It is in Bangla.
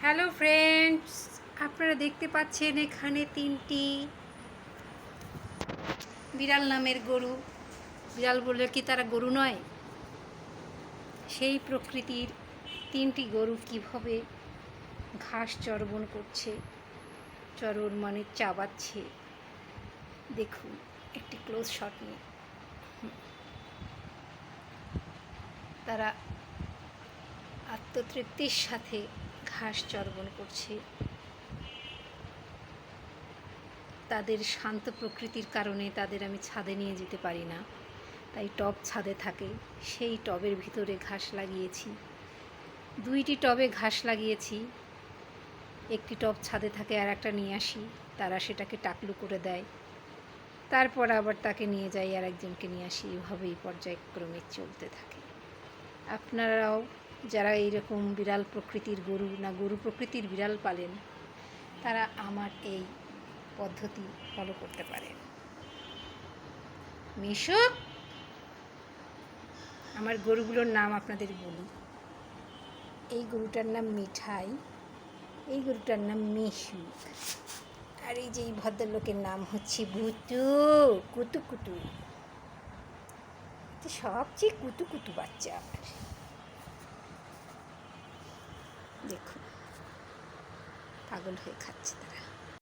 হ্যালো ফ্রেন্ডস, আপনারা দেখতে পাচ্ছেন এখানে তিনটি বিড়াল নামের গরু। বিড়াল বললে কি তারা গরু নয়? সেই প্রকৃতির তিনটি গরু কিভাবে ঘাস চর্বণ করছে, চরণ মানে চাবাচ্ছে। দেখুন একটি ক্লোজ শট নিয়ে। তারা আত্মতৃপ্তির সাথে ঘাস চর্বণ করছে। তাদের শান্ত প্রকৃতির কারণে তাদের আমি ছাদে নিয়ে যেতে পারি না, তাই টব ছাদে থাকে। সেই টবের ভিতরে ঘাস লাগিয়েছি, দুইটি টবে ঘাস লাগিয়েছি। একটি টব ছাদে থাকে, আর একটা নিয়ে আসি, তারা সেটাকে টাকলু করে দেয়, তারপর আবার তাকে নিয়ে যাই, আর একজনকে নিয়ে আসি। এভাবেই পর্যায়ক্রমে চলতে থাকে। আপনারাও যারা এইরকম বিড়াল প্রকৃতির গরু না গরু প্রকৃতির বিড়াল পালেন, তারা আমার এই পদ্ধতি ফলো করতে পারেন। মিশুক, আমার গরুগুলোর নাম আপনাদের বলি। এই গরুটার নাম মিঠাই, এই গরুটার নাম মিশুক, আর এই যে এই ভদ্রলোকের নাম হচ্ছে ভুতু কুতু কুতু। সবচেয়ে কুতু কুতু বাচ্চা আমার। দেখুন পাগল হয়ে খাচ্ছে তারা।